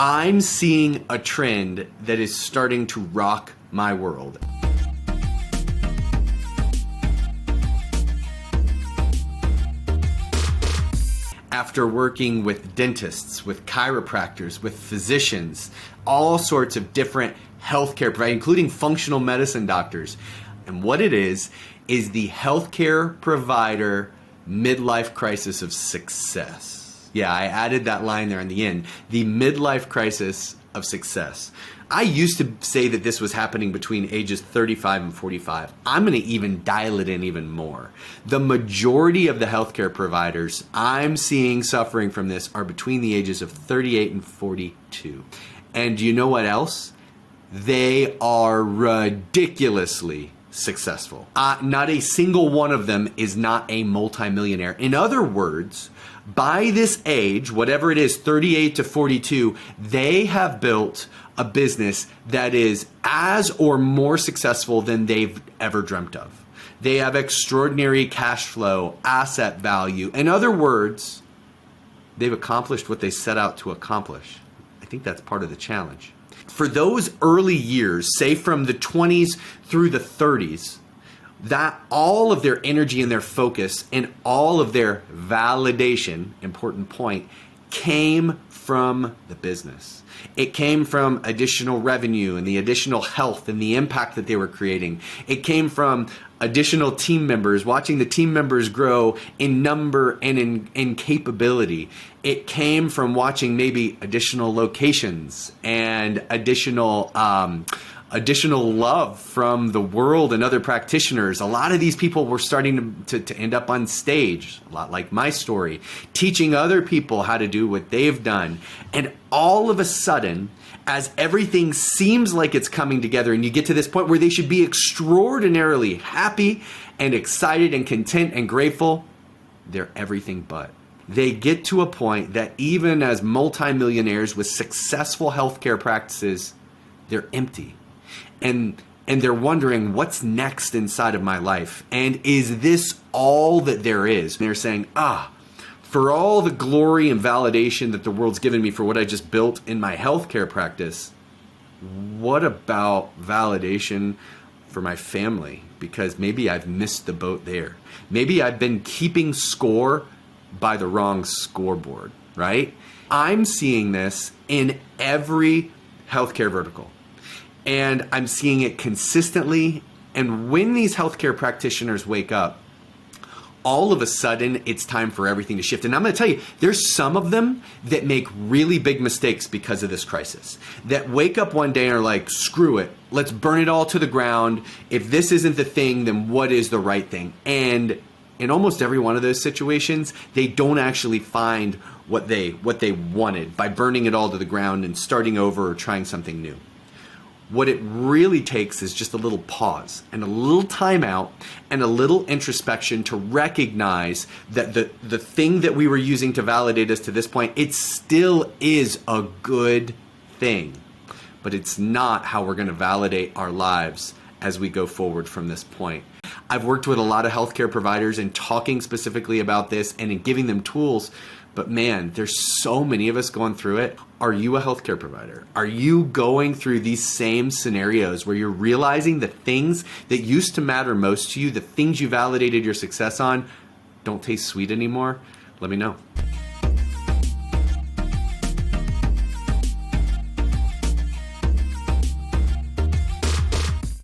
I'm seeing a trend that is starting to rock my world. After working with dentists, with chiropractors, with physicians, all sorts of different healthcare providers, including functional medicine doctors. And what it is the healthcare provider midlife crisis of success. Yeah, I added that line there in the end. The midlife crisis of success. I used to say that this was happening between ages 35 and 45. I'm going to even dial it in even more. The majority of the healthcare providers I'm seeing suffering from this are between the ages of 38 and 42. And you know what else? They are ridiculously successful. Not a single one of them is not a multi-millionaire. In other words, by this age, whatever it is, 38 to 42, they have built a business that is as or more successful than they've ever dreamt of. They have extraordinary cash flow, asset value. In other words, they've accomplished what they set out to accomplish. I think that's part of the challenge. For those early years, say from the 20s through the 30s, that all of their energy and their focus and all of their validation, important point, came from the business. It came from additional revenue and the additional health and the impact that they were creating. It came from additional team members, watching the team members grow in number and in capability. It came from watching maybe additional locations and additional love from the world and other practitioners. A lot of these people were starting to end up on stage, a lot like my story, teaching other people how to do what they've done. And all of a sudden, as everything seems like it's coming together and you get to this point where they should be extraordinarily happy and excited and content and grateful, they're everything but. They get to a point that even as multimillionaires with successful healthcare practices, they're empty. And they're wondering, what's next inside of my life? And is this all that there is? And they're saying, for all the glory and validation that the world's given me for what I just built in my healthcare practice, what about validation for my family? Because maybe I've missed the boat there. Maybe I've been keeping score by the wrong scoreboard, right? I'm seeing this in every healthcare vertical. And I'm seeing it consistently. And when these healthcare practitioners wake up, all of a sudden it's time for everything to shift. And I'm going to tell you, there's some of them that make really big mistakes because of this crisis, that wake up one day and are like, screw it, let's burn it all to the ground. If this isn't the thing, then what is the right thing? And in almost every one of those situations, they don't actually find what they wanted by burning it all to the ground and starting over or trying something new. What it really takes is just a little pause and a little timeout and a little introspection to recognize that the thing that we were using to validate us to this point, it still is a good thing, but it's not how we're going to validate our lives as we go forward from this point. I've worked with a lot of healthcare providers and talking specifically about this and in giving them tools. But man, there's so many of us going through it. Are you a healthcare provider? Are you going through these same scenarios where you're realizing the things that used to matter most to you, the things you validated your success on, don't taste sweet anymore? Let me know.